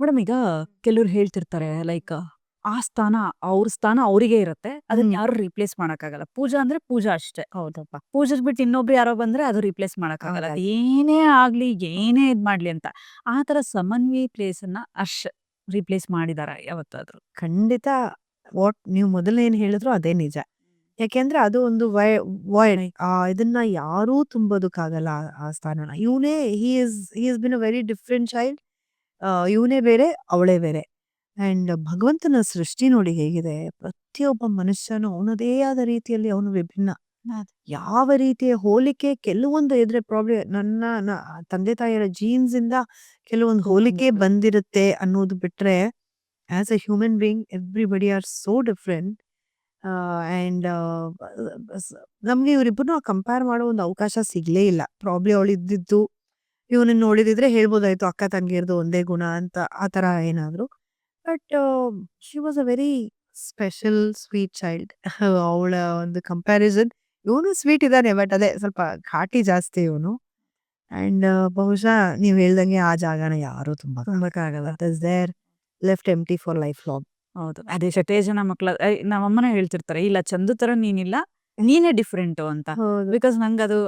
Madam ಈಗ ಕೆಲವ್ರು ಹೇಳ್ತಿರ್ತಾರೆ ಲೈಕ್ ಆ ಸ್ಥಾನ ಅವ್ರ ಸ್ಥಾನ ಅವರಿಗೆ ಇರುತ್ತೆ. ಅದನ್ನ ಯಾರು ರಿಪ್ಲೇಸ್ ಮಾಡಕ್ಕಾಗಲ್ಲ. ಪೂಜಾ ಅಂದ್ರೆ ಪೂಜಾ ಅಷ್ಟೇ. ಹೌದಪ್ಪ. ಪೂಜಾದ್ ಬಿಟ್ಟು ಇನ್ನೊಬ್ರು ಯಾರೋ ಬಂದ್ರೆ ಅದು ರಿಪ್ಲೇಸ್ ಮಾಡಕ್ಕಾಗಲ್ಲ. ಹೌದಾ. ಏನೇ ಆಗ್ಲಿ, ಏನೇ ಇದ್ ಮಾಡ್ಲಿ ಅಂತ. ಆ ತರ ಸಮನ್ವಿ ಪ್ಲೇಸನ್ನ ರಿಪ್ಲೇಸ್ ಮಾಡಿದಾರ ಯಾವತ್ತಾದ್ರು? ಖಂಡಿತ. ನೀವು ಮೊದಲೇನ್ ಹೇಳಿದ್ರು ಅದೇ ನಿಜ. ಯಾಕೆಂದ್ರೆ ಅದು ಒಂದು ವಾಯ್ಡ್. ಇದನ್ನ ಯಾರೂ ತುಂಬೋದಕ್ಕಾಗಲ್ಲ ಆ ಸ್ಥಾನನ. He is been a very different child. ಇವನೇ ಬೇರೆ, ಅವಳೇ ಬೇರೆ. ಅಂಡ್ ಭಗವಂತನ ಸೃಷ್ಟಿ ನೋಡಿ ಹೇಗಿದೆ. ಪ್ರತಿಯೊಬ್ಬ ಮನುಷ್ಯನು ಅವನದೇ ಆದ ರೀತಿಯಲ್ಲಿ ಅವನು ವಿಭಿನ್ನ. ಯಾವ ರೀತಿಯ ಹೋಲಿಕೆ ಕೆಲವೊಂದು ಇದ್ರೆ ಪ್ರಾಬ್ಲಮ್ ನನ್ನ ತಂದೆ ತಾಯಿಯರ ಜೀನ್ಸ್ ಇಂದ ಕೆಲವೊಂದು ಹೋಲಿಕೆ ಬಂದಿರುತ್ತೆ ಅನ್ನೋದು ಬಿಟ್ರೆ, as A human being everybody are so different. And ನಮ್ಗೆ ಇವರಿಬ್ಬರನ್ನು ಕಂಪೇರ್ ಮಾಡೋ ಒಂದು ಅವಕಾಶ ಸಿಗ್ಲೇ ಇಲ್ಲ. ಪ್ರಾಬ್ಲಿ ಅವಳು ಇದ್ದಿದ್ದು ಇವನನ್ನ ನೋಡಿದಿದ್ರೆ ಹೇಳ್ಬೋದಾಯ್ತು ಅಕ್ಕ ತಂಗಿಯರ್ದು ಒಂದೇ ಗುಣ ಅಂತ, ಆ ತರ ಏನಾದ್ರು. But she was a very special sweet child. ಅವಳ ಒಂದು ಕಂಪ್ಯಾರಿಸನ್, ಇವನು ಸ್ವೀಟ್ ಇದ್ದಾನೆ ಬಟ್ ಅದೇ ಸ್ವಲ್ಪ ಘಾಟಿ ಜಾಸ್ತಿ ಇವನು. ಅಂಡ್ ಬಹುಶಃ ನೀವ್ ಹೇಳ್ದಂಗೆ ಆ ಜಾಗನ ಯಾರು ತುಂಬಕ್ಕಾಗಲ್ಲ. It is there left empty for lifelong. ಹೌದು. ಅದೇ ಎಷ್ಟೇ ಜನ ಮಕ್ಳ ನಮ್ಮಮ್ಮನೇ ಹೇಳ್ತಿರ್ತಾರೆ, ಇಲ್ಲ ಚಂದು ತರ ನೀನಿಲ್ಲ, ನೀನೇ ಡಿಫ್ರೆಂಟು ಅಂತ. ಹೌದು. ಬಿಕಾಸ್ ನಂಗದು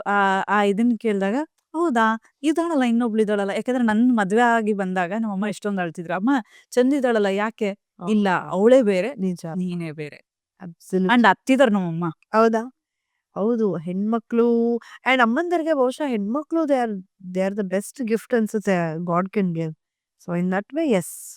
ಆ ಇದನ್ನ ಕೇಳಿದಾಗ ಹೌದಾ ಇದಾಳಲ್ಲ ಇನ್ನೊಬ್ಳು ಇದಾಳಲ್ಲ. ಯಾಕಂದ್ರೆ ನನ್ ಮದ್ವೆ ಆಗಿ ಬಂದಾಗ ನಮ್ಮಮ್ಮ ಎಷ್ಟೊಂದು ಅಳ್ತಿದ್ರು, ಅಮ್ಮ ಚಂದ ಇದಾಳಲ್ಲ ಯಾಕೆ? ಇಲ್ಲ ಅವಳೇ ಬೇರೆ, ನಿಜ. ನೀನೇ ಬೇರೆ. Absolute. ಅಂಡ್ ಅತ್ತಿದಾರ್ ನಮ್ಮಮ್ಮ. ಹೌದಾ. ಹೌದು. ಹೆಣ್ಮಕ್ಳು ಅಂಡ್ ಅಮ್ಮಂದರಿಗೆ ಬಹುಶಃ ಹೆಣ್ಮಕ್ಳು they are the best gift ಅನ್ಸುತ್ತೆ God can give. So in that way S.